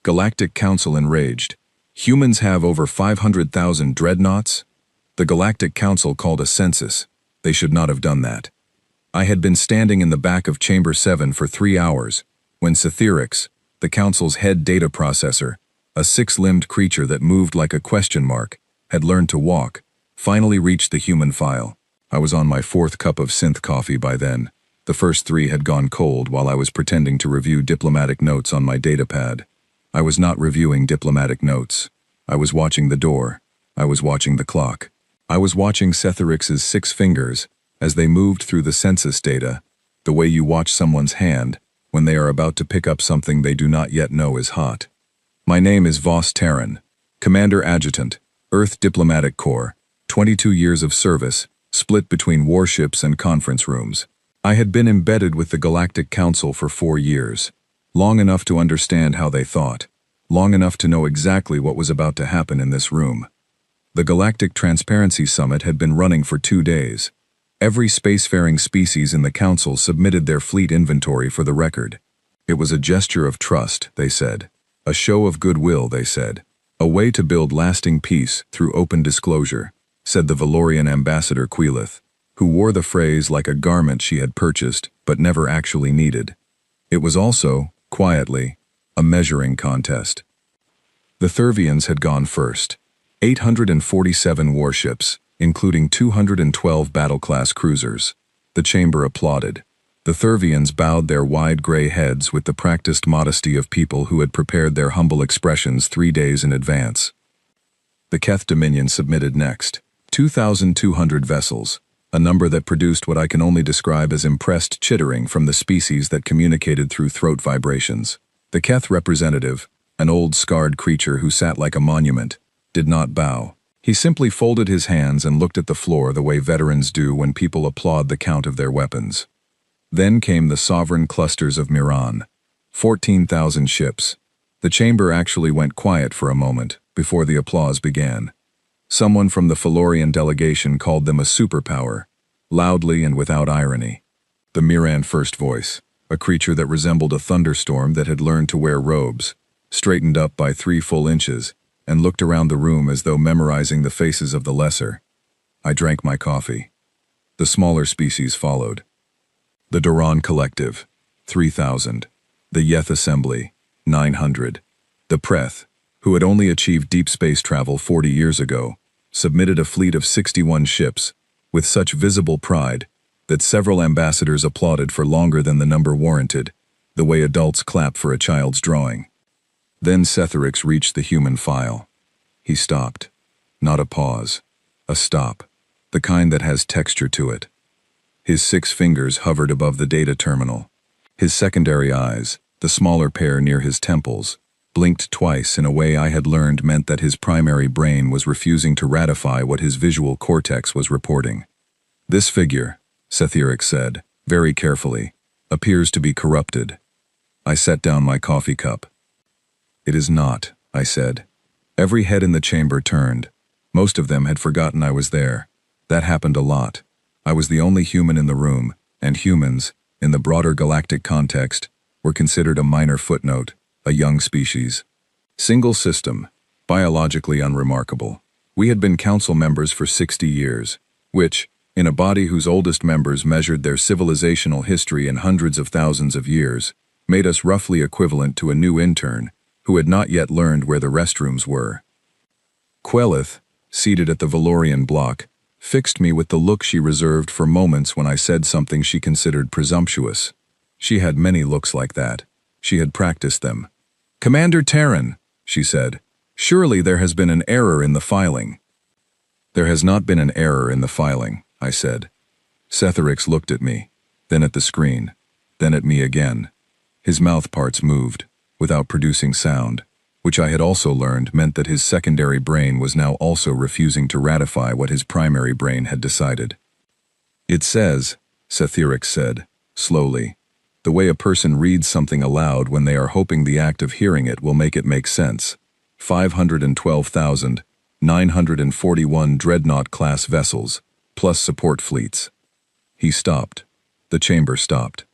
Galactic Council enraged. Humans have over 500,000 dreadnoughts? The Galactic Council called a census. They should not have done that. I had been standing in the back of Chamber 7 for 3 hours, when Sci-Fi, the Council's head data processor, a six-limbed creature that moved like a question mark, had learned to walk, finally reached the human file. I was on my 4th cup of synth coffee by then. The first 3 had gone cold while I was pretending to review diplomatic notes on my datapad. I was not reviewing diplomatic notes. I was watching the door. I was watching the clock. I was watching Sci-Fi's 6 fingers as they moved through the census data, the way you watch someone's hand when they are about to pick up something they do not yet know is hot. My name is Voss Terran, Commander Adjutant, Earth Diplomatic Corps, 22 years of service, split between warships and conference rooms. I had been embedded with the Galactic Council for 4 years, long enough to understand how they thought, long enough to know exactly what was about to happen in this room. The Galactic Transparency Summit had been running for 2 days. Every spacefaring species in the Council submitted their fleet inventory for the record. It was a gesture of trust, they said. A show of goodwill, they said. A way to build lasting peace through open disclosure, said the Valorian ambassador Queelith, who wore the phrase like a garment she had purchased but never actually needed. It was also, quietly, a measuring contest. The Thurvians had gone first. 847 warships, including 212 battle-class cruisers. The chamber applauded. The Thurvians bowed their wide gray heads with the practiced modesty of people who had prepared their humble expressions 3 days in advance. The Keth Dominion submitted next. 2,200 vessels, a number that produced what I can only describe as impressed chittering from the species that communicated through throat vibrations. The Keth representative, an old scarred creature who sat like a monument, did not bow. He simply folded his hands and looked at the floor the way veterans do when people applaud the count of their weapons. Then came the sovereign clusters of Miran. 14,000 ships. The chamber actually went quiet for a moment before the applause began. Someone from the Felorian delegation called them a superpower, loudly and without irony. The Miran first voice, a creature that resembled a thunderstorm that had learned to wear robes, straightened up by 3 full inches, and looked around the room as though memorizing the faces of the lesser. I drank my coffee. The smaller species followed. The Duran Collective, 3,000. The Yeth Assembly, 900. The Preth, who had only achieved deep space travel 40 years ago, submitted a fleet of 61 ships, with such visible pride that several ambassadors applauded for longer than the number warranted, the way adults clap for a child's drawing. Then Sci-Fi reached the human file. He stopped. Not a pause. A stop. The kind that has texture to it. His 6 fingers hovered above the data terminal. His secondary eyes, the smaller pair near his temples, blinked twice in a way I had learned meant that his primary brain was refusing to ratify what his visual cortex was reporting. This figure, Sci-Fi said, very carefully, appears to be corrupted. I set down my coffee cup. It is not, I said. Every head in the chamber turned. Most of them had forgotten I was there. That happened a lot. I was the only human in the room, and humans, in the broader galactic context, were considered a minor footnote, a young species. Single system, biologically unremarkable. We had been council members for 60 years, which, in a body whose oldest members measured their civilizational history in hundreds of thousands of years, made us roughly equivalent to a new intern who had not yet learned where the restrooms were. Queelith, seated at the Valorian block, fixed me with the look she reserved for moments when I said something she considered presumptuous. She had many looks like that. She had practiced them. "Commander Terran," she said, "surely there has been an error in the filing." "There has not been an error in the filing," I said. Sci-Fi looked at me, then at the screen, then at me again. His mouth parts moved, without producing sound, which I had also learned meant that his secondary brain was now also refusing to ratify what his primary brain had decided. "It says," Sci-Fi said, slowly, the way a person reads something aloud when they are hoping the act of hearing it will make it make sense. 512,941 Dreadnought-class vessels, plus support fleets. He stopped. The chamber stopped.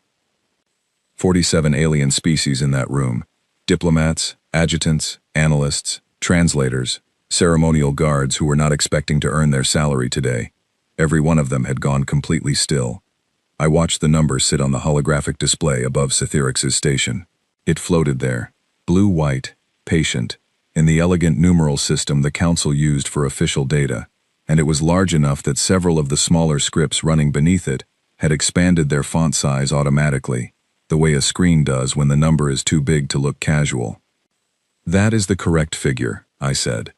47 alien species in that room. Diplomats, Adjutants, analysts, translators, ceremonial guards who were not expecting to earn their salary today. Every one of them had gone completely still. I watched the numbers sit on the holographic display above Cytherix's station. It floated there, blue-white, patient, in the elegant numeral system the council used for official data, and it was large enough that several of the smaller scripts running beneath it had expanded their font size automatically, the way a screen does when the number is too big to look casual. "That is the correct figure," I said.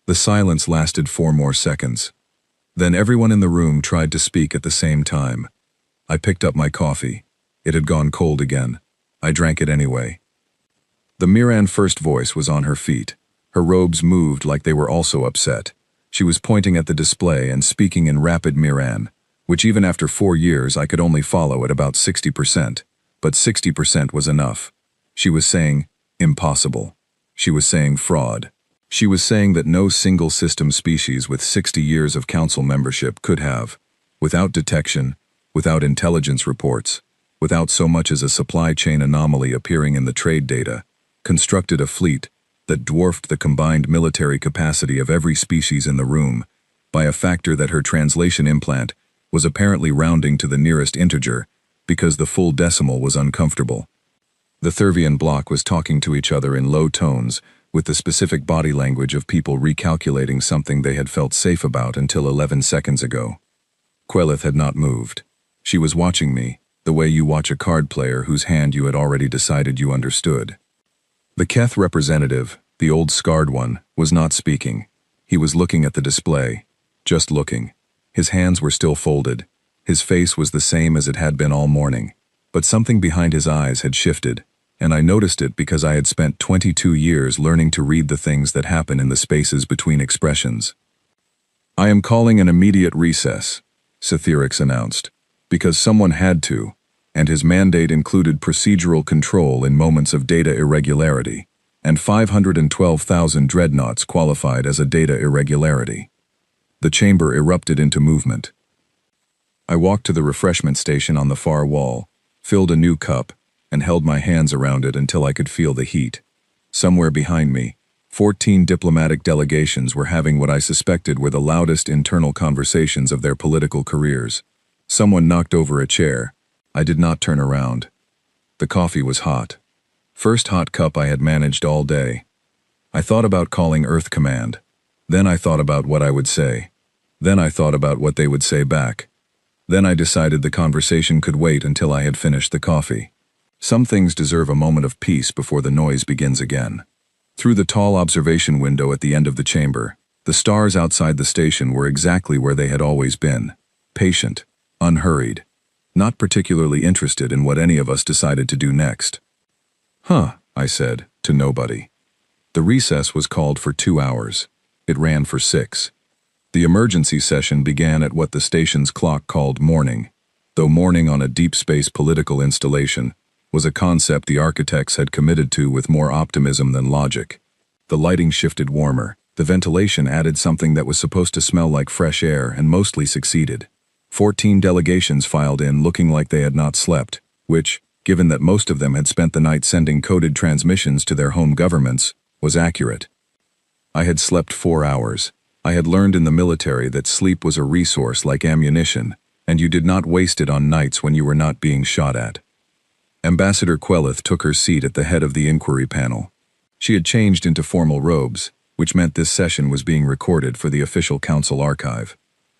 The silence lasted 4 more seconds. Then everyone in the room tried to speak at the same time. I picked up my coffee. It had gone cold again. I drank it anyway. The Miran first voice was on her feet. Her robes moved like they were also upset. She was pointing at the display and speaking in rapid Miran, which even after 4 years I could only follow at about 60%, but 60% was enough. She was saying, impossible. She was saying fraud. She was saying that no single system species with 60 years of council membership could have, without detection, without intelligence reports, without so much as a supply chain anomaly appearing in the trade data, constructed a fleet that dwarfed the combined military capacity of every species in the room by a factor that her translation implant was apparently rounding to the nearest integer because the full decimal was uncomfortable. The Thurvian block was talking to each other in low tones with the specific body language of people recalculating something they had felt safe about until 11 seconds ago. Quelith had not moved. She was watching me, the way you watch a card player whose hand you had already decided you understood. The Keth representative, the old scarred one, was not speaking. He was looking at the display, just looking. His hands were still folded. His face was the same as it had been all morning, but something behind his eyes had shifted, and I noticed it because I had spent 22 years learning to read the things that happen in the spaces between expressions. "I am calling an immediate recess," Cytherix announced, because someone had to, and his mandate included procedural control in moments of data irregularity, and 512,000 dreadnoughts qualified as a data irregularity. The chamber erupted into movement. I walked to the refreshment station on the far wall, filled a new cup, and held my hands around it until I could feel the heat. Somewhere behind me, 14 diplomatic delegations were having what I suspected were the loudest internal conversations of their political careers. Someone knocked over a chair. I did not turn around. The coffee was hot. First hot cup I had managed all day. I thought about calling Earth Command. Then I thought about what I would say. Then I thought about what they would say back. Then I decided the conversation could wait until I had finished the coffee. Some things deserve a moment of peace before the noise begins again. Through the tall observation window at the end of the chamber, the stars outside the station were exactly where they had always been. Patient, unhurried, not particularly interested in what any of us decided to do next. "Huh," I said, to nobody. The recess was called for 2 hours. It ran for 6. The emergency session began at what the station's clock called morning, though morning on a deep space political installation was a concept the architects had committed to with more optimism than logic. The lighting shifted warmer. The ventilation added something that was supposed to smell like fresh air and mostly succeeded. 14 delegations filed in looking like they had not slept, which, given that most of them had spent the night sending coded transmissions to their home governments, was accurate. I had slept 4 hours. I had learned in the military that sleep was a resource like ammunition, and you did not waste it on nights when you were not being shot at. Ambassador Quelith took her seat at the head of the inquiry panel. She had changed into formal robes, which meant this session was being recorded for the official council archive.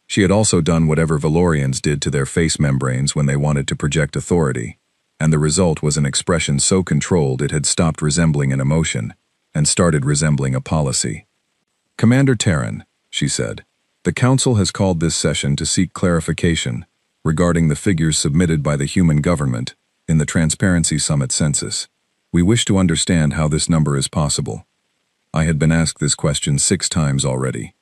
She had also done whatever Valorians did to their face membranes when they wanted to project authority, and the result was an expression so controlled it had stopped resembling an emotion and started resembling a policy. "Commander Terran," she said, "the Council has called this session to seek clarification regarding the figures submitted by the human government in the Transparency Summit census. We wish to understand how this number is possible." I had been asked this question 6 times already.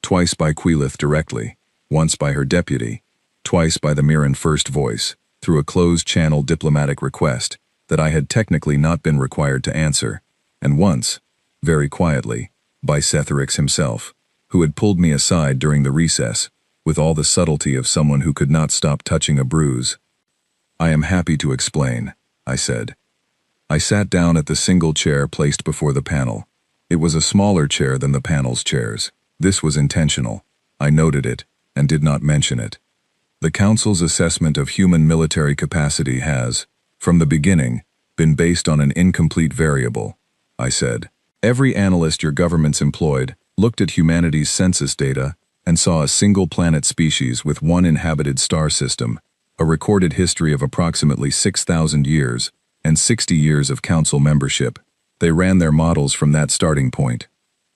Twice by Quelith directly, once by her deputy, twice by the Miran First Voice, through a closed-channel diplomatic request that I had technically not been required to answer, and once, very quietly, by Cytherix himself, who had pulled me aside during the recess, with all the subtlety of someone who could not stop touching a bruise. "I am happy to explain," I said. I sat down at the single chair placed before the panel. It was a smaller chair than the panel's chairs. This was intentional. I noted it, and did not mention it. The Council's assessment of human military capacity has, from the beginning, been based on an incomplete variable, I said. Every analyst your governments employed looked at humanity's census data and saw a single planet species with one inhabited star system, a recorded history of approximately 6,000 years, and 60 years of Council membership. They ran their models from that starting point.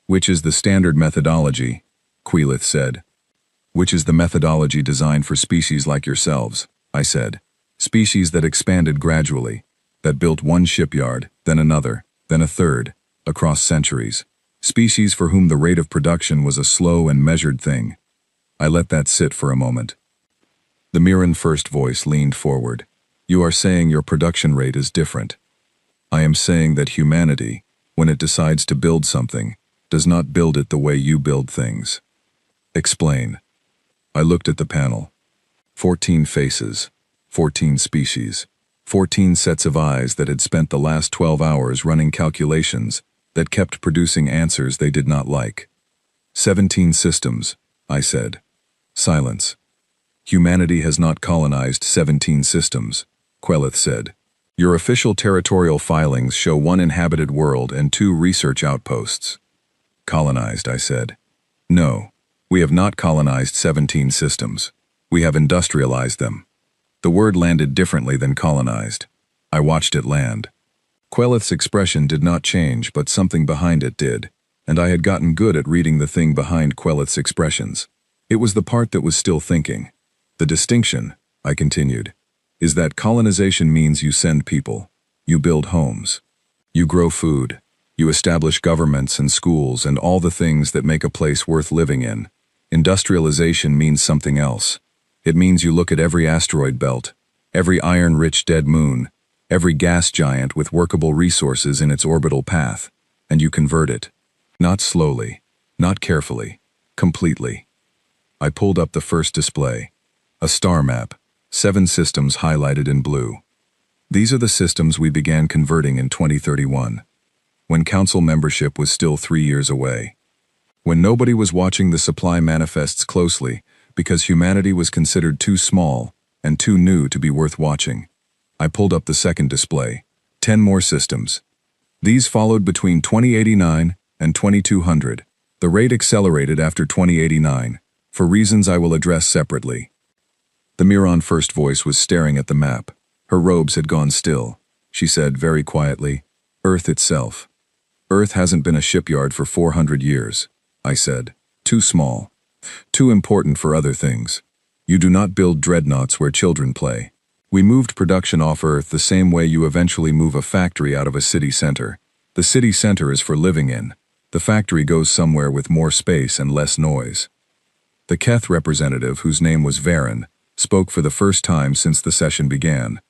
Which is the standard methodology, Queelith said. Which is the methodology designed for species like yourselves, I said. Species that expanded gradually, that built one shipyard, then another, then a third, across centuries. Species for whom the rate of production was a slow and measured thing. I let that sit for a moment. The Mirren first voice leaned forward. You are saying your production rate is different. I am saying that humanity, when it decides to build something, does not build it the way you build things. Explain. I looked at the panel. 14 faces, 14 species, 14 sets of eyes that had spent the last 12 hours running calculations that kept producing answers they did not like. 17 systems, I said. Silence. Humanity has not colonized 17 systems, Queelith said. Your official territorial filings show 1 inhabited world and 2 research outposts. Colonized, I said. No. We have not colonized 17 systems. We have industrialized them. The word landed differently than colonized. I watched it land. Queelith's expression did not change, but something behind it did, and I had gotten good at reading the thing behind Queelith's expressions. It was the part that was still thinking. The distinction, I continued, is that colonization means you send people, you build homes, you grow food, you establish governments and schools and all the things that make a place worth living in. Industrialization means something else. It means you look at every asteroid belt, every iron-rich dead moon, every gas giant with workable resources in its orbital path, and you convert it. Not slowly, not carefully, completely. I pulled up the first display. A star map, 7 systems highlighted in blue. These are the systems we began converting in 2031, when Council membership was still 3 years away. When nobody was watching the supply manifests closely because humanity was considered too small and too new to be worth watching. I pulled up the second display. 10 more systems. These followed between 2089 and 2200. The rate accelerated after 2089, for reasons I will address separately. The Mirren first voice was staring at the map. Her robes had gone still. She said very quietly, Earth itself. Earth hasn't been a shipyard for 400 years. I said. Too small. Too important for other things. You do not build dreadnoughts where children play. We moved production off Earth the same way you eventually move a factory out of a city center. The city center is for living in. The factory goes somewhere with more space and less noise. The Keth representative, whose name was Varen, spoke for the first time since the session began.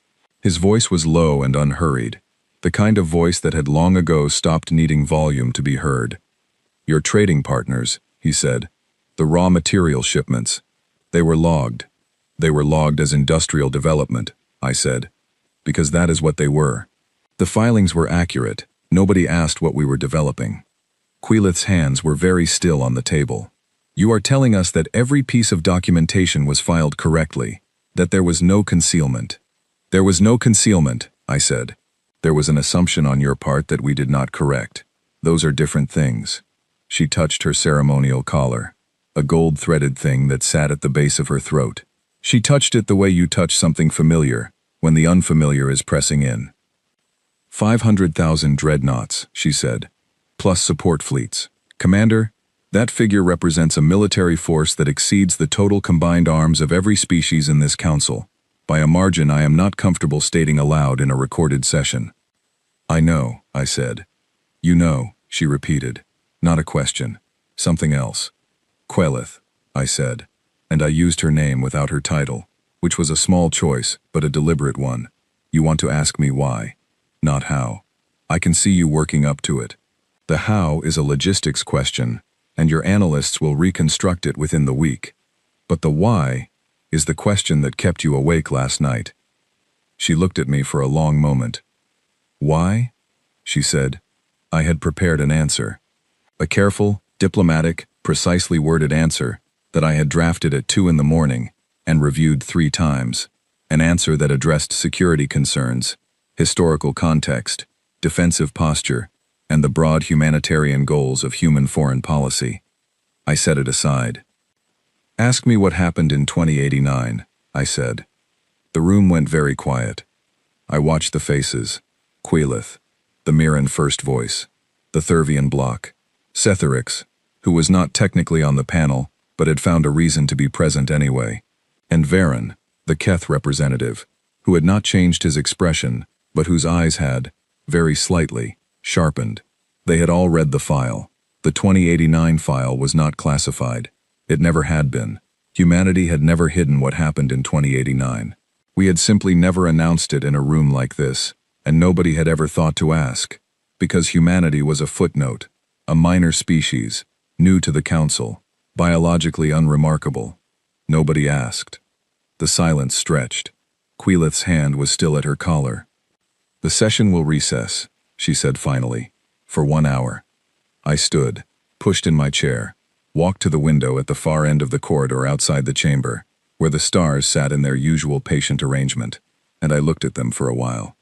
His voice was low and unhurried, the kind of voice that had long ago stopped needing volume to be heard. Your trading partners, he said. The raw material shipments. They were logged. They were logged as industrial development, I said, because that is what they were. The filings were accurate. Nobody asked what we were developing. Queelith's hands were very still on the table. You are telling us that every piece of documentation was filed correctly, that there was no concealment. There was no concealment, I said. There was an assumption on your part that we did not correct. Those are different things. She touched her ceremonial collar, a gold-threaded thing that sat at the base of her throat. She touched it the way you touch something familiar, when the unfamiliar is pressing in. 500,000 dreadnoughts, she said, plus support fleets. Commander, that figure represents a military force that exceeds the total combined arms of every species in this council, by a margin I am not comfortable stating aloud in a recorded session. I know, I said. You know, she repeated. Not a question. Something else. Queelith, I said, and I used her name without her title, which was a small choice, but a deliberate one. You want to ask me why, not how. I can see you working up to it. The how is a logistics question, and your analysts will reconstruct it within the week. But the why is the question that kept you awake last night. She looked at me for a long moment. Why? She said. I had prepared an answer. A careful, diplomatic, precisely worded answer that I had drafted at 2 in the morning and reviewed 3 times. An answer that addressed security concerns, historical context, defensive posture, and the broad humanitarian goals of human foreign policy. I set it aside. Ask me what happened in 2089, I said. The room went very quiet. I watched the faces. Queelith, the Miran first voice, the Thurvian block, Setherix, who was not technically on the panel, but had found a reason to be present anyway, and Varen, the Keth representative, who had not changed his expression, but whose eyes had, very slightly, sharpened. They had all read the file. The 2089 file was not classified. It never had been. Humanity had never hidden what happened in 2089. We had simply never announced it in a room like this, and nobody had ever thought to ask, because humanity was a footnote, a minor species, new to the Council, biologically unremarkable. Nobody asked. The silence stretched. Queelith's hand was still at her collar. The session will recess, she said finally, for 1 hour. I stood, pushed in my chair, walked to the window at the far end of the corridor outside the chamber, where the stars sat in their usual patient arrangement, and I looked at them for a while.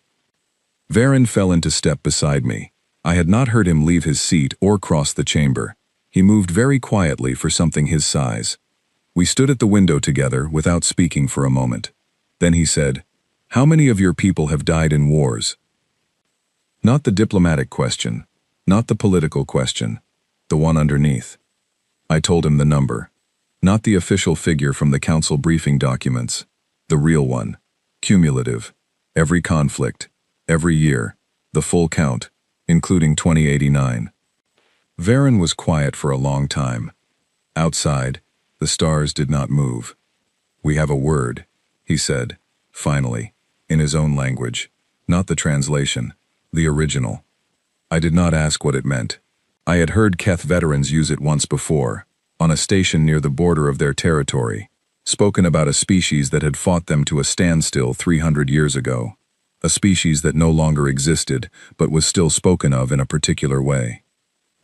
Varen fell into step beside me. I had not heard him leave his seat or cross the chamber. He moved very quietly for something his size. We stood at the window together without speaking for a moment. Then he said, "How many of your people have died in wars?" Not the diplomatic question, not the political question, the one underneath. I told him the number, not the official figure from the council briefing documents, the real one, cumulative, every conflict, every year, the full count, including 2089. Varen was quiet for a long time. Outside, the stars did not move. "We have a word," he said, finally, in his own language, not the translation, the original. I did not ask what it meant. I had heard Keth veterans use it once before, on a station near the border of their territory, spoken about a species that had fought them to a standstill 300 years ago, a species that no longer existed but was still spoken of in a particular way.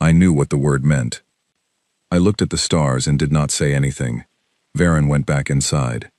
I knew what the word meant. I looked at the stars and did not say anything. Varen went back inside.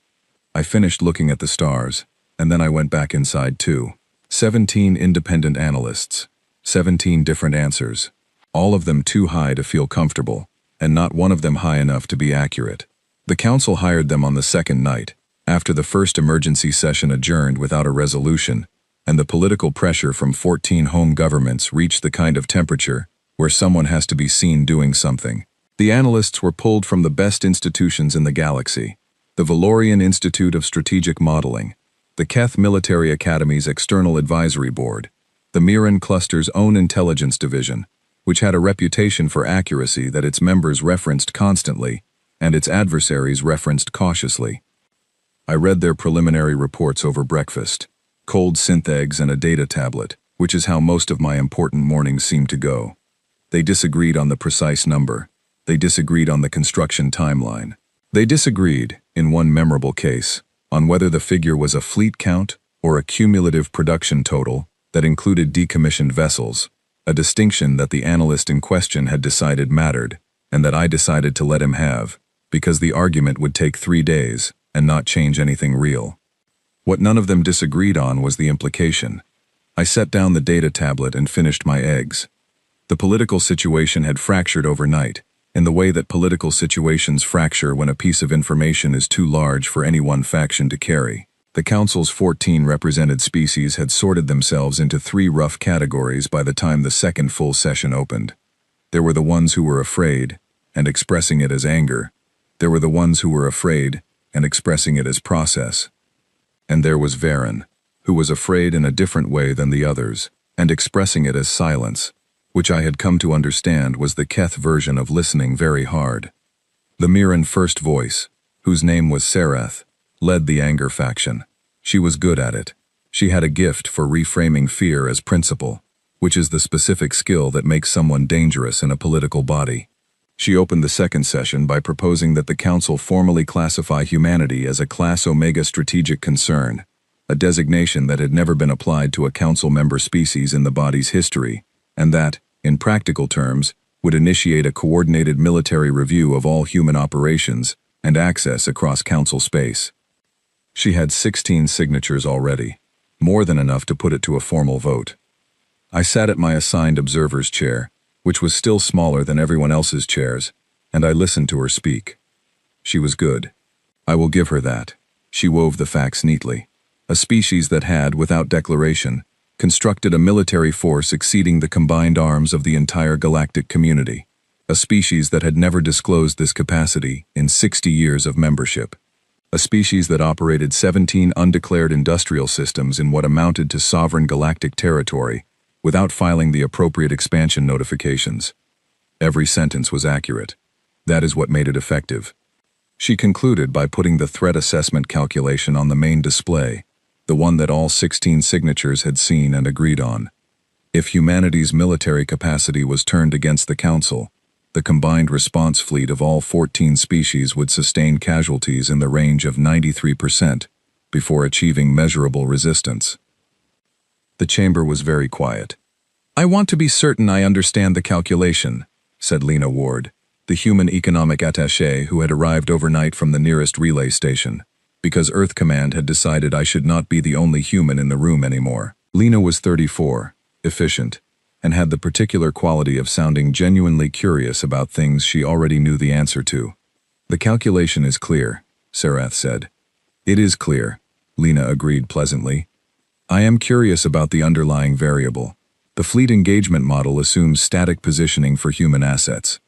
I finished looking at the stars, and then I went back inside too. 17 independent analysts, 17 different answers, all of them too high to feel comfortable, and not one of them high enough to be accurate. The council hired them on the second night, after the first emergency session adjourned without a resolution, and the political pressure from 14 home governments reached the kind of temperature where someone has to be seen doing something. The analysts were pulled from the best institutions in the galaxy, the Valorian Institute of Strategic Modeling, the Keth Military Academy's External Advisory Board, the Miran Cluster's own intelligence division, which had a reputation for accuracy that its members referenced constantly and its adversaries referenced cautiously. I read their preliminary reports over breakfast, cold synth eggs and a data tablet, which is how most of my important mornings seemed to go. They disagreed on the precise number. They disagreed on the construction timeline. They disagreed, in one memorable case, on whether the figure was a fleet count or a cumulative production total that included decommissioned vessels, a distinction that the analyst in question had decided mattered, and that I decided to let him have, because the argument would take 3 days and not change anything real. What none of them disagreed on was the implication. I set down the data tablet and finished my eggs. The political situation had fractured overnight, in the way that political situations fracture when a piece of information is too large for any one faction to carry. The Council's 14 represented species had sorted themselves into 3 rough categories by the time the second full session opened. There were the ones who were afraid, and expressing it as anger. There were the ones who were afraid, and expressing it as process. And there was Varen, who was afraid in a different way than the others, and expressing it as silence, which I had come to understand was the Keth version of listening very hard. The Miran first voice, whose name was Sereth, led the anger faction. She was good at it. She had a gift for reframing fear as principle, which is the specific skill that makes someone dangerous in a political body. She opened the second session by proposing that the Council formally classify humanity as a Class Omega strategic concern, a designation that had never been applied to a council member species in the body's history, and that, in practical terms, would initiate a coordinated military review of all human operations and access across council space. She had 16 signatures already, more than enough to put it to a formal vote. I sat at my assigned observer's chair, which was still smaller than everyone else's chairs, and I listened to her speak. She was good. I will give her that. She wove the facts neatly. A species that had, without declaration, constructed a military force exceeding the combined arms of the entire galactic community. A species that had never disclosed this capacity in 60 years of membership. A species that operated 17 undeclared industrial systems in what amounted to sovereign galactic territory without filing the appropriate expansion notifications. Every sentence was accurate. That is what made it effective. She concluded by putting the threat assessment calculation on the main display, the one that all 16 signatures had seen and agreed on. If humanity's military capacity was turned against the Council, the combined response fleet of all 14 species would sustain casualties in the range of 93% before achieving measurable resistance. The chamber was very quiet. "I want to be certain I understand the calculation," said Lena Ward, the human economic attaché who had arrived overnight from the nearest relay station, because Earth Command had decided I should not be the only human in the room anymore. Lena was 34, efficient, and had the particular quality of sounding genuinely curious about things she already knew the answer to. "The calculation is clear," Sarath said. "It is clear," Lena agreed pleasantly. "I am curious about the underlying variable. The fleet engagement model assumes static positioning for human assets.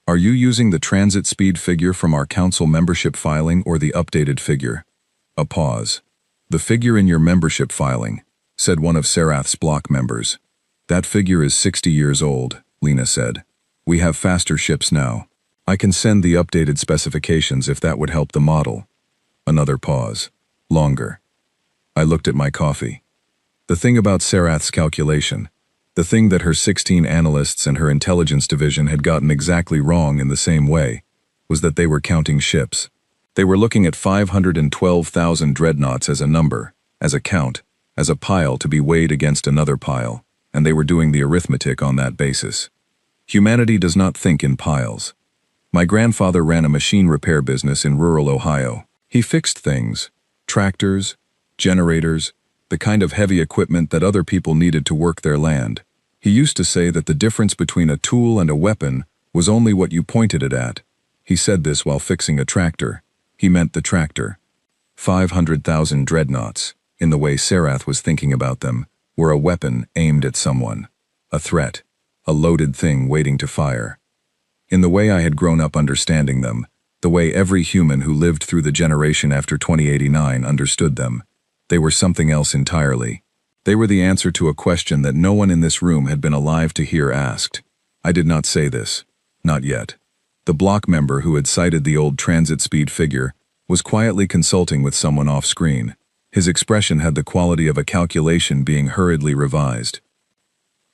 Are you using the transit speed figure from our council membership filing or the updated figure?" A pause. "The figure in your membership filing," said one of Sarath's block members. "That figure is 60 years old," Lena said. "We have faster ships now. I can send the updated specifications if that would help the model." Another pause. Longer. I looked at my coffee. The thing about Sarath's calculation, the thing that her 16 analysts and her intelligence division had gotten exactly wrong in the same way, was that they were counting ships. They were looking at 512,000 dreadnoughts as a number, as a count, as a pile to be weighed against another pile, and they were doing the arithmetic on that basis. Humanity does not think in piles. My grandfather ran a machine repair business in rural Ohio. He fixed things, tractors, generators, the kind of heavy equipment that other people needed to work their land. He used to say that the difference between a tool and a weapon was only what you pointed it at. He said this while fixing a tractor. He meant the tractor. 500,000 dreadnoughts, in the way Sarath was thinking about them, were a weapon aimed at someone. A threat. A loaded thing waiting to fire. In the way I had grown up understanding them, the way every human who lived through the generation after 2089 understood them, they were something else entirely. They were the answer to a question that no one in this room had been alive to hear asked. I did not say this. Not yet. The block member who had cited the old transit speed figure was quietly consulting with someone off-screen. His expression had the quality of a calculation being hurriedly revised.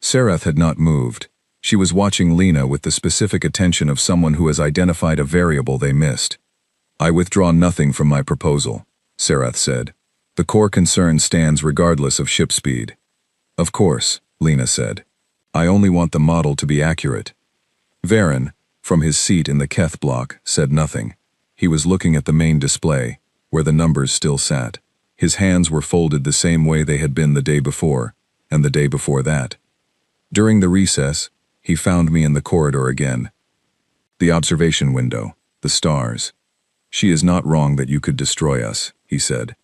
Sarath had not moved. She was watching Lena with the specific attention of someone who has identified a variable they missed. "I withdraw nothing from my proposal," Sarath said. "The core concern stands regardless of ship speed." "Of course," Lena said. "I only want the model to be accurate." Varen, from his seat in the Keth block, said nothing. He was looking at the main display, where the numbers still sat. His hands were folded the same way they had been the day before, and the day before that. During the recess, he found me in the corridor again. "The observation window, the stars. She is not wrong that you could destroy us," he said.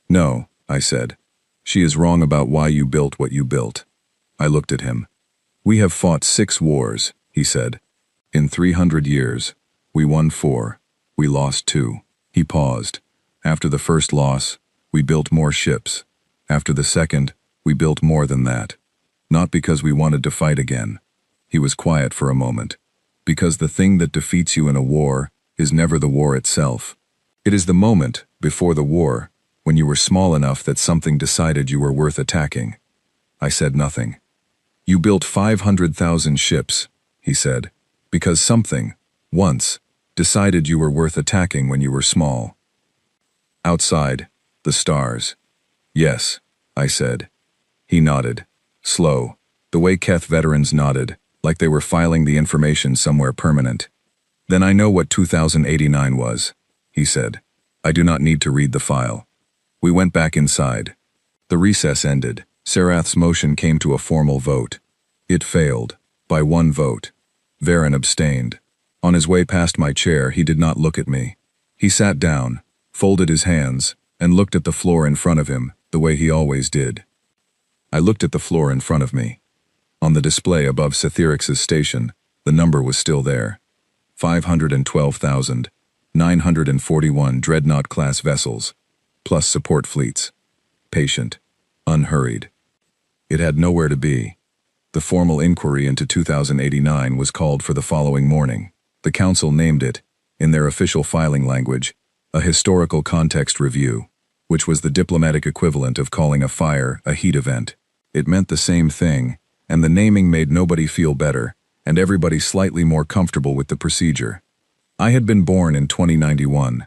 "No," I said. "She is wrong about why you built what you built." I looked at him. "We have fought 6 wars," he said. "In 300 years, we won 4, we lost 2. He paused. "After the first loss, we built more ships. After the second, we built more than that. Not because we wanted to fight again." He was quiet for a moment. "Because the thing that defeats you in a war is never the war itself. It is the moment, before the war, when you were small enough that something decided you were worth attacking." I said nothing. "You built 500,000 ships," he said, "because something, once, decided you were worth attacking when you were small." Outside, the stars. Yes, I said. He nodded. Slow, the way Keth veterans nodded, like they were filing the information somewhere permanent. Then I know what 2089 was, he said. I do not need to read the file. We went back inside. The recess ended. Sarath's motion came to a formal vote. It failed, by 1 vote. Varen abstained. On his way past my chair, he did not look at me. He sat down, folded his hands, and looked at the floor in front of him, the way he always did. I looked at the floor in front of me. On the display above Cetherix's station, the number was still there. 512,941 Dreadnought-class vessels, plus support fleets. Patient. Unhurried. It had nowhere to be. The formal inquiry into 2089 was called for the following morning. The Council named it, in their official filing language, a historical context review, which was the diplomatic equivalent of calling a fire a heat event. It meant the same thing, and the naming made nobody feel better, and everybody slightly more comfortable with the procedure. I had been born in 2091.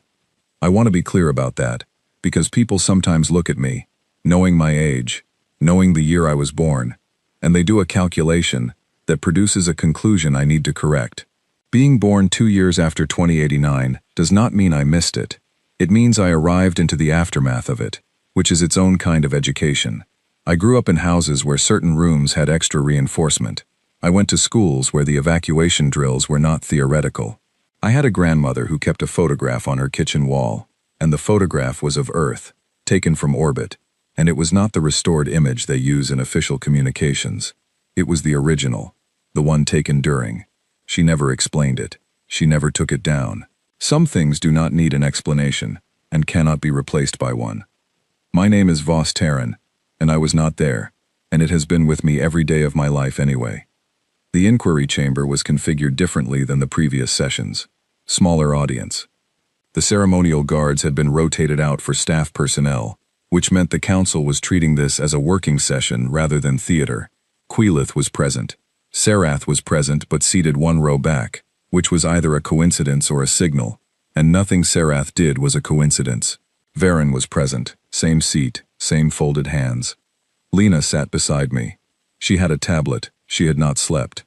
I want to be clear about that, because people sometimes look at me, knowing my age, knowing the year I was born, and they do a calculation that produces a conclusion I need to correct. Being born 2 years after 2089 does not mean I missed it. It means I arrived into the aftermath of it, which is its own kind of education. I grew up in houses where certain rooms had extra reinforcement. I went to schools where the evacuation drills were not theoretical. I had a grandmother who kept a photograph on her kitchen wall, and the photograph was of Earth, taken from orbit, and it was not the restored image they use in official communications. It was the original, the one taken during. She never explained it. She never took it down. Some things do not need an explanation, and cannot be replaced by one. My name is Voss Terran, and I was not there, and it has been with me every day of my life anyway. The inquiry chamber was configured differently than the previous sessions. Smaller audience. The ceremonial guards had been rotated out for staff personnel, which meant the council was treating this as a working session rather than theater. Queelith was present. Sarath was present but seated 1 row back, which was either a coincidence or a signal, and nothing Sarath did was a coincidence. Varen was present, same seat, same folded hands. Lena sat beside me. She had a tablet. She had not slept.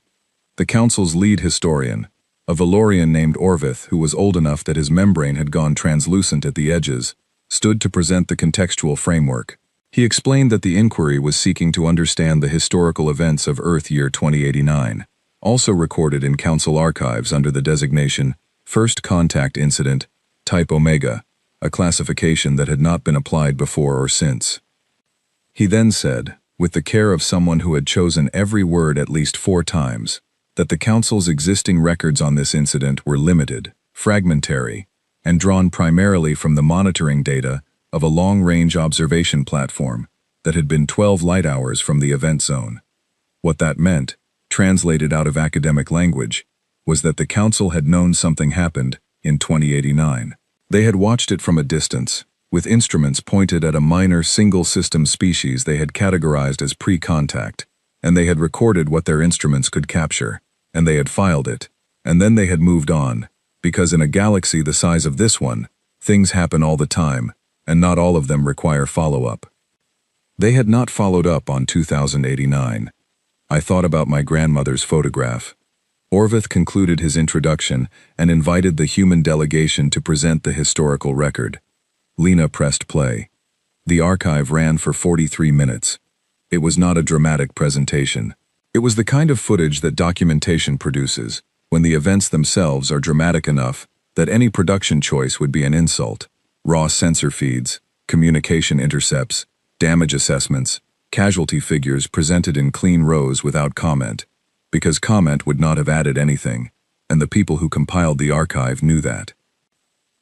The council's lead historian, a Valorian named Orvith who was old enough that his membrane had gone translucent at the edges, stood to present the contextual framework. He explained that the inquiry was seeking to understand the historical events of Earth year 2089, also recorded in council archives under the designation First Contact Incident, Type Omega, a classification that had not been applied before or since. He then said, with the care of someone who had chosen every word at least 4 times, that the council's existing records on this incident were limited, fragmentary, and drawn primarily from the monitoring data of a long-range observation platform that had been 12 light hours from the event zone. What that meant, translated out of academic language, was that the council had known something happened in 2089. They had watched it from a distance, with instruments pointed at a minor single-system species they had categorized as pre-contact, and they had recorded what their instruments could capture, and they had filed it, and then they had moved on, because in a galaxy the size of this one, things happen all the time, and not all of them require follow-up. They had not followed up on 2089. I thought about my grandmother's photograph. Orvith concluded his introduction and invited the human delegation to present the historical record. Lena pressed play. The archive ran for 43 minutes. It was not a dramatic presentation. It was the kind of footage that documentation produces, when the events themselves are dramatic enough that any production choice would be an insult. Raw sensor feeds, communication intercepts, damage assessments, casualty figures presented in clean rows without comment, because comment would not have added anything, and the people who compiled the archive knew that.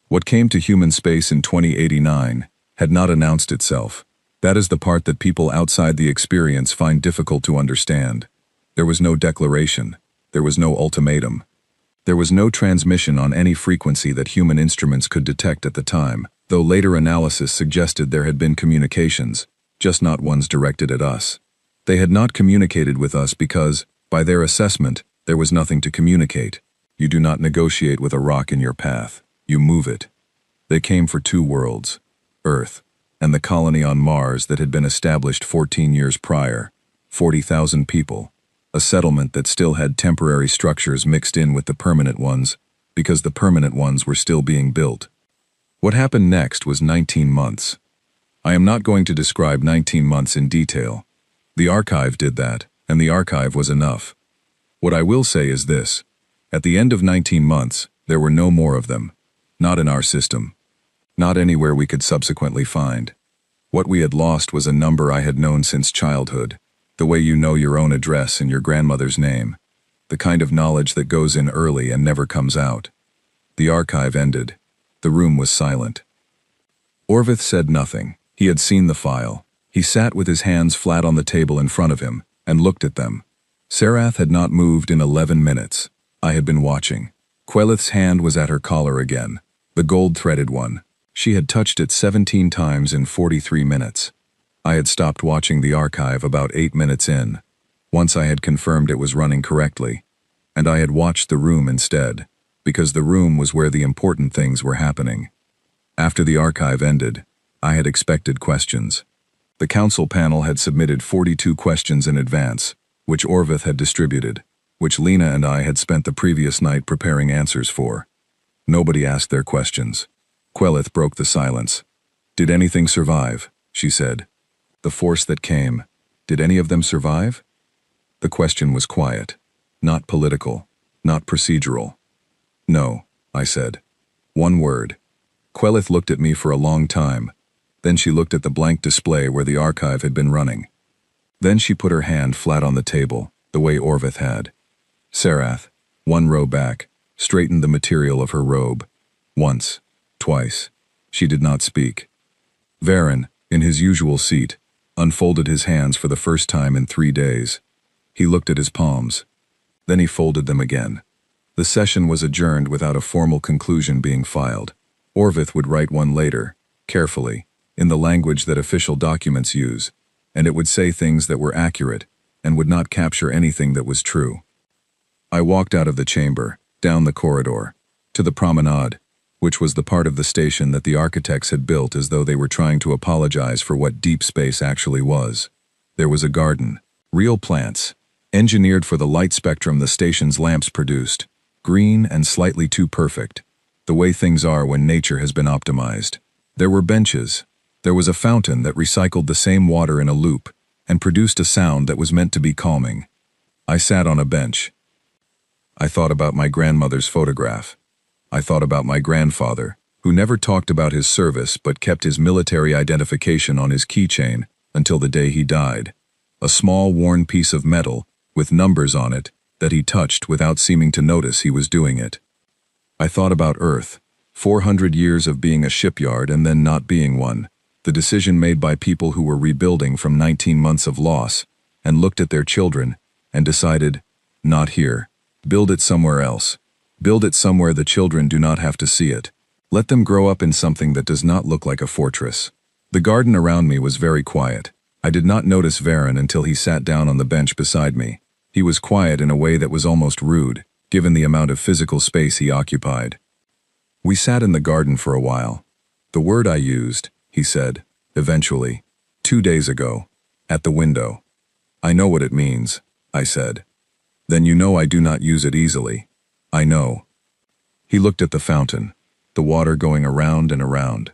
What came to human space in 2089 had not announced itself. That is the part that people outside the experience find difficult to understand. There was no declaration. There was no ultimatum. There was no transmission on any frequency that human instruments could detect at the time, though later analysis suggested there had been communications, just not ones directed at us. They had not communicated with us because, by their assessment, there was nothing to communicate. You do not negotiate with a rock in your path. You move it. They came for 2 worlds, Earth and the colony on Mars that had been established 14 years prior, 40,000 people, a settlement that still had temporary structures mixed in with the permanent ones, because the permanent ones were still being built. What happened next was 19 months. I am not going to describe 19 months in detail. The archive did that, and the archive was enough. What I will say is this. At the end of 19 months, there were no more of them. Not in our system. Not anywhere we could subsequently find. What we had lost was a number I had known since childhood, the way you know your own address and your grandmother's name, the kind of knowledge that goes in early and never comes out. The archive ended. The room was silent. Orvith said nothing. He had seen the file. He sat with his hands flat on the table in front of him and looked at them. Sarath had not moved in 11 minutes. I had been watching. Quelith's hand was at her collar again, the gold-threaded one. She had touched it 17 times in 43 minutes. I had stopped watching the archive about 8 minutes in, once I had confirmed it was running correctly, and I had watched the room instead, because the room was where the important things were happening. After the archive ended, I had expected questions. The council panel had submitted 42 questions in advance, which Orvith had distributed, which Lena and I had spent the previous night preparing answers for. Nobody asked their questions. Quelith broke the silence. "Did anything survive?" she said. "The force that came, did any of them survive?" The question was quiet, not political, not procedural. "No," I said. One word. Quelith looked at me for a long time. Then she looked at the blank display where the archive had been running. Then she put her hand flat on the table, the way Orvith had. Sarath, one row back, straightened the material of her robe. Once, twice. She did not speak. Varen, in his usual seat, unfolded his hands for the first time in 3 days. He looked at his palms. Then he folded them again. The session was adjourned without a formal conclusion being filed. Orvith would write one later, carefully, in the language that official documents use, and it would say things that were accurate and would not capture anything that was true. I walked out of the chamber, down the corridor, to the promenade, which was the part of the station that the architects had built as though they were trying to apologize for what deep space actually was. There was a garden, real plants, engineered for the light spectrum the station's lamps produced, green and slightly too perfect, the way things are when nature has been optimized. There were benches. There was a fountain that recycled the same water in a loop and produced a sound that was meant to be calming. I sat on a bench. I thought about my grandmother's photograph. I thought about my grandfather, who never talked about his service but kept his military identification on his keychain until the day he died. A small worn piece of metal with numbers on it that he touched without seeming to notice he was doing it. I thought about Earth, 400 years of being a shipyard and then not being one, the decision made by people who were rebuilding from 19 months of loss, and looked at their children and decided, not here, build it somewhere else. Build it somewhere the children do not have to see it. Let them grow up in something that does not look like a fortress. The garden around me was very quiet. I did not notice Varen until he sat down on the bench beside me. He was quiet in a way that was almost rude, given the amount of physical space he occupied. We sat in the garden for a while. "The word I used," he said, eventually, 2 days ago, at the window. "I know what it means," I said. "Then you know I do not use it easily." "I know." He looked at the fountain, the water going around and around.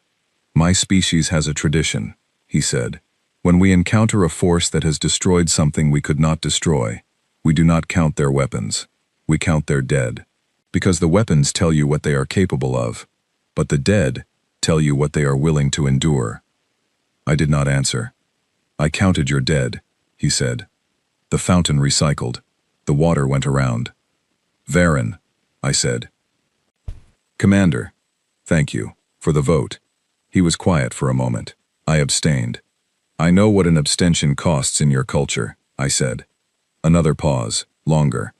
"My species has a tradition," he said. "When we encounter a force that has destroyed something we could not destroy, we do not count their weapons. We count their dead. Because the weapons tell you what they are capable of, but the dead tell you what they are willing to endure." I did not answer. "I counted your dead," he said. The fountain recycled. The water went around. "Varen," I said. "Commander, thank you, for the vote." He was quiet for a moment. I abstained. "I know what an abstention costs in your culture," I said. Another pause, longer.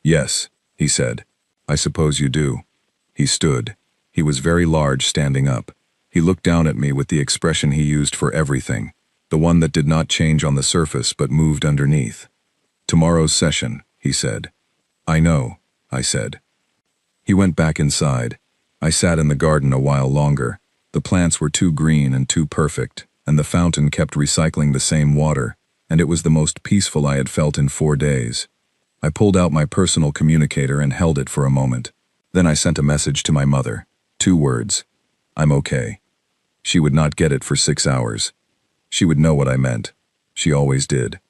"Yes," he said. "I suppose you do." He stood. He was very large standing up. He looked down at me with the expression he used for everything, the one that did not change on the surface but moved underneath. "Tomorrow's session," he said. "I know," I said. He went back inside. I sat in the garden a while longer. The plants were too green and too perfect. and the fountain kept recycling the same water, and it was the most peaceful I had felt in 4 days. I pulled out my personal communicator and held it for a moment. Then I sent a message to my mother. 2 words. I'm okay. She would not get it for 6 hours. She would know what I meant. She always did.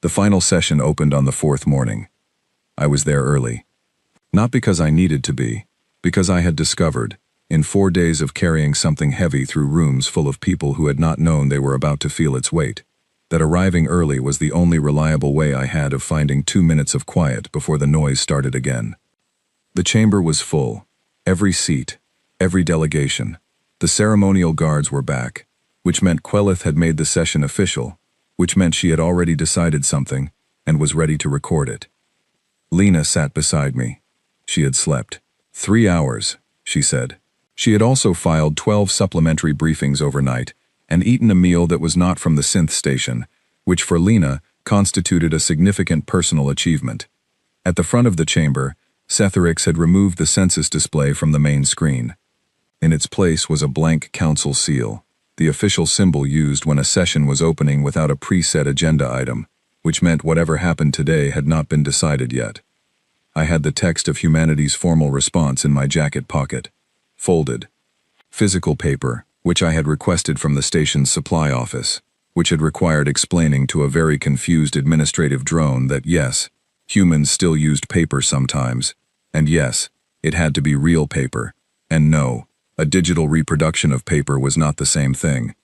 The final session opened on the 4th morning. I was there early. Not because I needed to be, because I had discovered, in 4 days of carrying something heavy through rooms full of people who had not known they were about to feel its weight, that arriving early was the only reliable way I had of finding 2 minutes of quiet before the noise started again. The chamber was full. Every seat, every delegation. The ceremonial guards were back, which meant Quelith had made the session official, which meant she had already decided something and was ready to record it. Lena sat beside me. She had slept 3 hours, she said. She had also filed 12 supplementary briefings overnight and eaten a meal that was not from the synth station, which for Lena constituted a significant personal achievement. At the front of the chamber, Setherix had removed the census display from the main screen. In its place was a blank council seal, the official symbol used when a session was opening without a preset agenda item, which meant whatever happened today had not been decided yet. I had the text of humanity's formal response in my jacket pocket. Folded. Physical paper, which I had requested from the station's supply office, which had required explaining to a very confused administrative drone that yes, humans still used paper sometimes, and yes, it had to be real paper, and no, a digital reproduction of paper was not the same thing.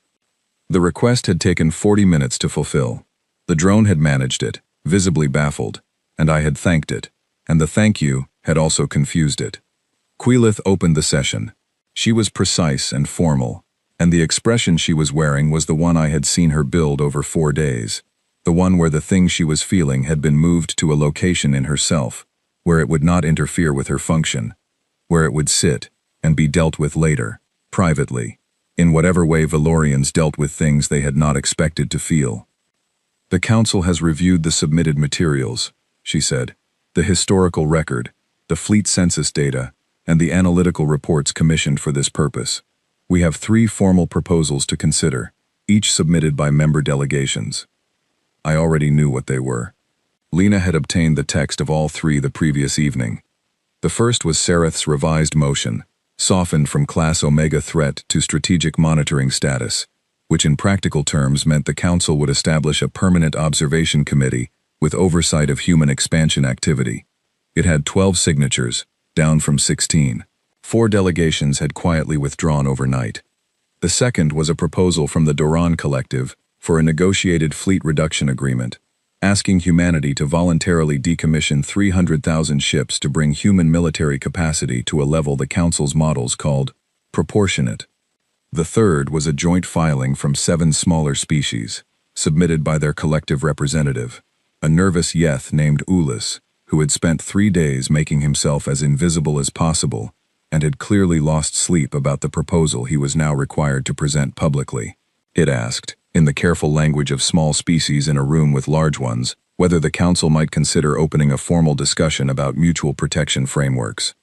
The request had taken 40 minutes to fulfill. The drone had managed it, visibly baffled, and I had thanked it, and the thank you had also confused it. Quelith opened the session. She was precise and formal, and the expression she was wearing was the one I had seen her build over 4 days, the one where the thing she was feeling had been moved to a location in herself, where it would not interfere with her function, where it would sit and be dealt with later, privately, in whatever way Valorians dealt with things they had not expected to feel. The council has reviewed the submitted materials, she said, the historical record, the fleet census data, and the analytical reports commissioned for this purpose. We have 3 formal proposals to consider, each submitted by member delegations. I already knew what they were. Lena had obtained the text of all 3 the previous evening. The first was Sereth's revised motion, softened from Class Omega threat to strategic monitoring status, which in practical terms meant the Council would establish a permanent observation committee with oversight of human expansion activity. It had 12 signatures, down from 16. 4 delegations had quietly withdrawn overnight. The second was a proposal from the Doran Collective for a negotiated fleet reduction agreement, asking humanity to voluntarily decommission 300,000 ships to bring human military capacity to a level the Council's models called proportionate. The third was a joint filing from 7 smaller species, submitted by their collective representative, a nervous Yeth named Ulis, who had spent 3 days making himself as invisible as possible and had clearly lost sleep about the proposal he was now required to present publicly. It asked, in the careful language of small species in a room with large ones, whether the Council might consider opening a formal discussion about mutual protection frameworks.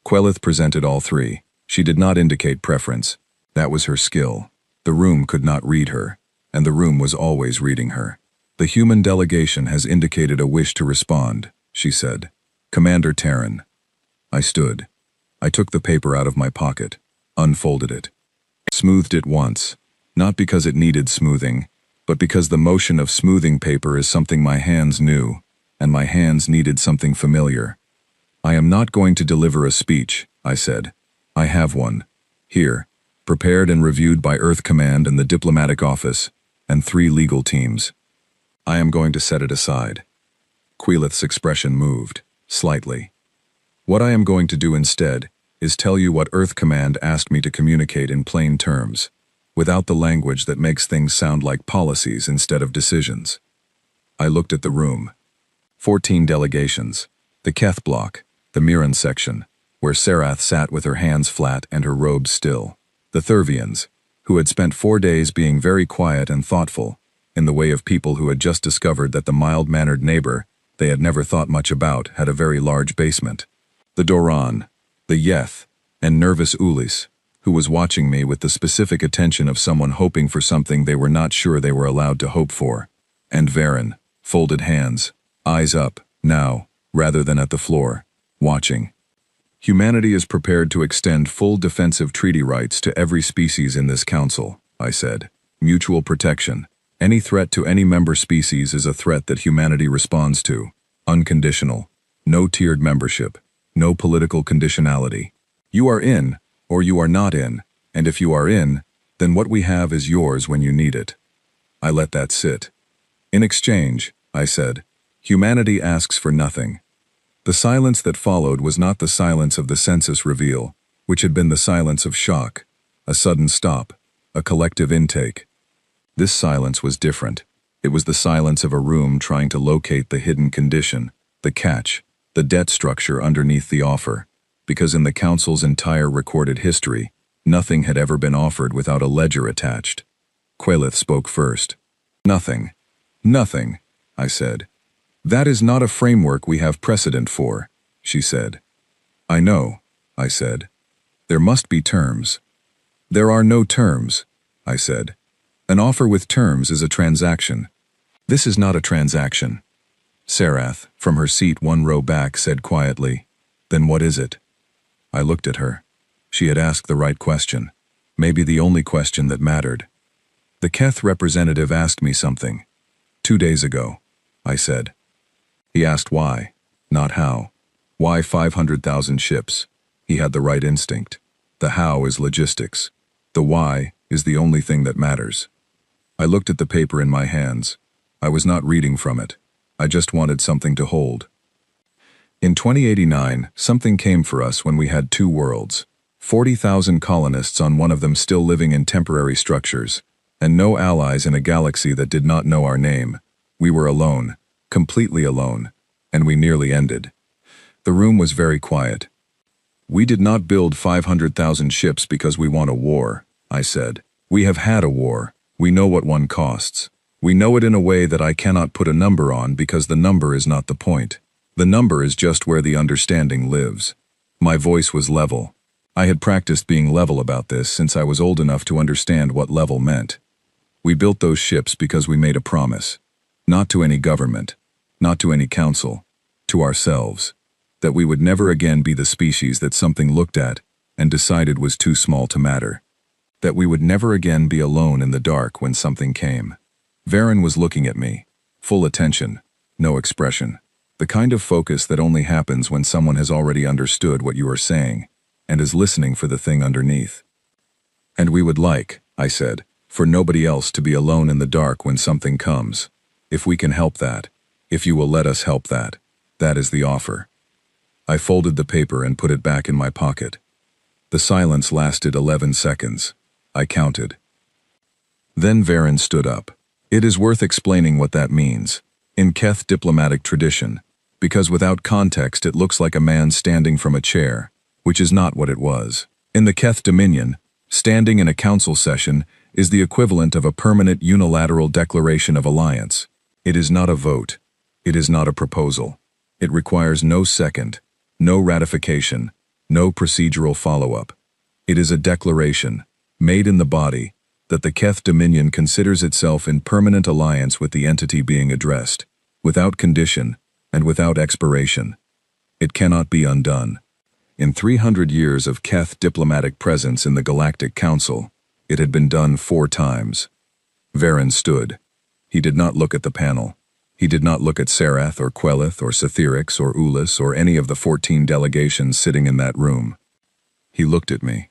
Quelith presented all 3. She did not indicate preference. That was her skill. The room could not read her, and the room was always reading her. The human delegation has indicated a wish to respond, she said. Commander Terran. I stood. I took the paper out of my pocket, unfolded it, smoothed it once, not because it needed smoothing, but because the motion of smoothing paper is something my hands knew, and my hands needed something familiar. I am not going to deliver a speech, I said. I have one. Here, prepared and reviewed by Earth Command and the Diplomatic Office, and 3 legal teams. I am going to set it aside. Quelith's expression moved, slightly. What I am going to do instead is tell you what Earth Command asked me to communicate in plain terms, without the language that makes things sound like policies instead of decisions. I looked at the room. 14 delegations, the Keth block, the Miran section, where Sarath sat with her hands flat and her robes still, the Thurvians, who had spent 4 days being very quiet and thoughtful, in the way of people who had just discovered that the mild-mannered neighbor they had never thought much about had a very large basement, the Doran, the Yeth, and nervous Ulis, who was watching me with the specific attention of someone hoping for something they were not sure they were allowed to hope for. And Varen, folded hands, eyes up, now, rather than at the floor, watching. Humanity is prepared to extend full defensive treaty rights to every species in this council, I said. Mutual protection. Any threat to any member species is a threat that humanity responds to. Unconditional. No tiered membership. No political conditionality. You are in, or you are not in, and if you are in, then what we have is yours when you need it. I let that sit. In exchange, I said, humanity asks for nothing. The silence that followed was not the silence of the census reveal, which had been the silence of shock, a sudden stop, a collective intake. This silence was different. It was the silence of a room trying to locate the hidden condition, the catch, the debt structure underneath the offer, because in the council's entire recorded history, nothing had ever been offered without a ledger attached. Quelith spoke first. Nothing. Nothing, I said. That is not a framework we have precedent for, she said. I know, I said. There must be terms. There are no terms, I said. An offer with terms is a transaction. This is not a transaction. Sarath, from her seat one row back, said quietly, Then what is it? I looked at her. She had asked the right question, maybe the only question that mattered. The Keth representative asked me something. 2 days ago, I said. He asked why, not how. Why 500,000 ships? He had the right instinct. The how is logistics. The why is the only thing that matters. I looked at the paper in my hands. I was not reading from it. I just wanted something to hold. In 2089, something came for us when we had 2 worlds. 40,000 colonists on one of them still living in temporary structures, and no allies in a galaxy that did not know our name. We were alone, completely alone, and we nearly ended. The room was very quiet. We did not build 500,000 ships because we want a war, I said. We have had a war. We know what one costs. We know it in a way that I cannot put a number on because the number is not the point. The number is just where the understanding lives. My voice was level. I had practiced being level about this since I was old enough to understand what level meant. We built those ships because we made a promise. Not to any government, not to any council, to ourselves, that we would never again be the species that something looked at and decided was too small to matter. That we would never again be alone in the dark when something came. Varen was looking at me, full attention, no expression. The kind of focus that only happens when someone has already understood what you are saying and is listening for the thing underneath. And we would like, I said, for nobody else to be alone in the dark when something comes. If we can help that, if you will let us help that, that is the offer. I folded the paper and put it back in my pocket. The silence lasted 11 seconds. I counted. Then Varen stood up. It is worth explaining what that means, in Keth diplomatic tradition, because without context it looks like a man standing from a chair, which is not what it was. In the Keth Dominion, standing in a council session is the equivalent of a permanent unilateral declaration of alliance. It is not a vote. It is not a proposal. It requires no second, no ratification, no procedural follow-up. It is a declaration, made in the body, that the Keth Dominion considers itself in permanent alliance with the entity being addressed, without condition and without expiration. It cannot be undone. In 300 years of Keth diplomatic presence in the Galactic Council, it had been done 4 times. Varen stood. He did not look at the panel. He did not look at Sarath or Quelith or Cetherix or Ulis or any of the 14 delegations sitting in that room. He looked at me.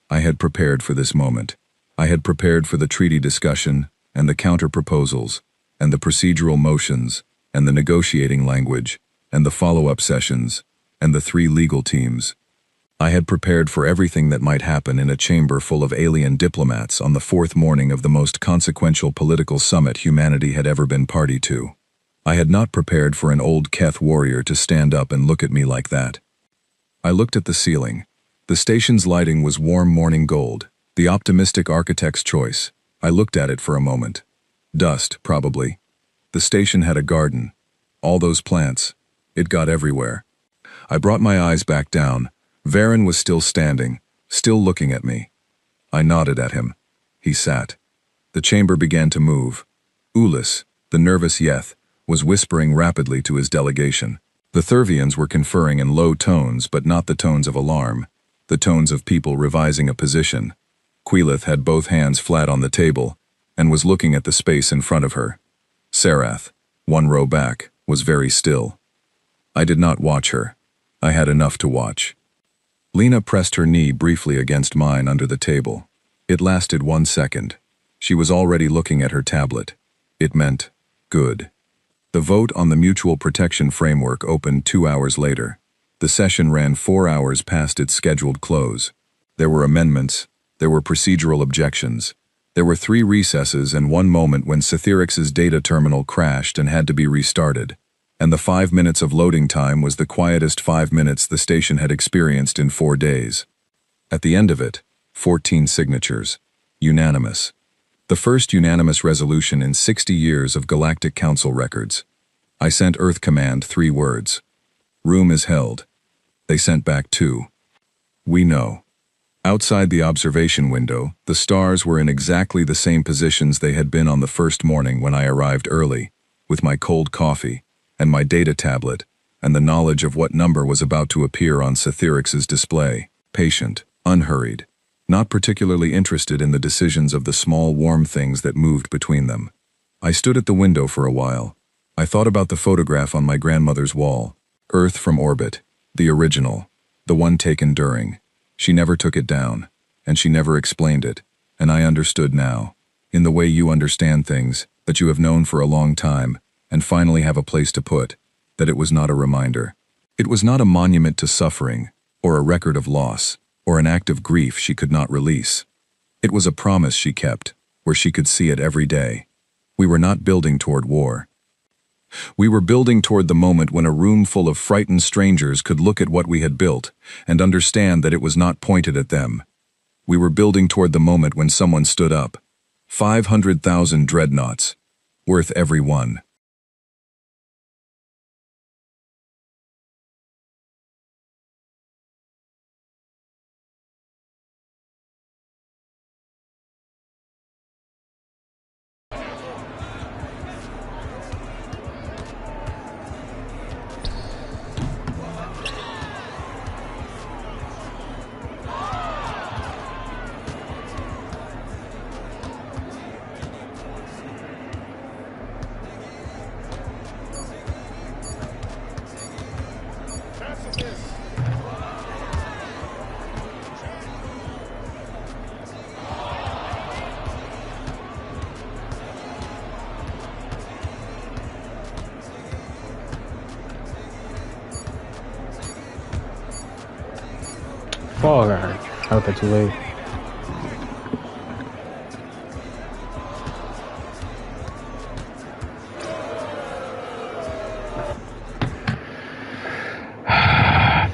I had prepared for this moment. I had prepared for the treaty discussion and the counter-proposals and the procedural motions and the negotiating language and the follow-up sessions and the 3 legal teams. I had prepared for everything that might happen in a chamber full of alien diplomats on the 4th morning of the most consequential political summit humanity had ever been party to. I had not prepared for an old Keth warrior to stand up and look at me like that. I looked at the ceiling. The station's lighting was warm morning gold, the optimistic architect's choice. I looked at it for a moment. Dust, probably. The station had a garden. All those plants. It got everywhere. I brought my eyes back down. Varen was still standing, still looking at me. I nodded at him. He sat. The chamber began to move. Ulis, the nervous Yeth, was whispering rapidly to his delegation. The Thurvians were conferring in low tones, but not the tones of alarm, the tones of people revising a position. Quilith had both hands flat on the table and was looking at the space in front of her. Sarath, one row back, was very still. I did not watch her. I had enough to watch. Lena pressed her knee briefly against mine under the table. It lasted 1 second. She was already looking at her tablet. It meant, good. The vote on the Mutual Protection Framework opened 2 hours later. The session ran 4 hours past its scheduled close. There were amendments. There were procedural objections. There were 3 recesses and 1 moment when Cethyrix's data terminal crashed and had to be restarted. And the 5 minutes of loading time was the quietest 5 minutes the station had experienced in 4 days. At the end of it, 14 signatures. Unanimous. The first unanimous resolution in 60 years of Galactic Council records. I sent Earth Command 3 words. Room is held. They sent back 2. We know. Outside the observation window, the stars were in exactly the same positions they had been on the first morning when I arrived early, with my cold coffee, and my data tablet, and the knowledge of what number was about to appear on Cethyrix's display. Patient, unhurried, not particularly interested in the decisions of the small warm things that moved between them. I stood at the window for a while. I thought about the photograph on my grandmother's wall. Earth from orbit, the original, the one taken during. She never took it down, and she never explained it, and I understood now, in the way you understand things, that you have known for a long time, and finally have a place to put, that it was not a reminder. It was not a monument to suffering, or a record of loss, or an act of grief she could not release. It was a promise she kept, where she could see it every day. We were not building toward war. We were building toward the moment when a room full of frightened strangers could look at what we had built and understand that it was not pointed at them. We were building toward the moment when someone stood up. 500,000 dreadnoughts, worth every one. Fall guard. I hope it's too late.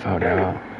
Fall down.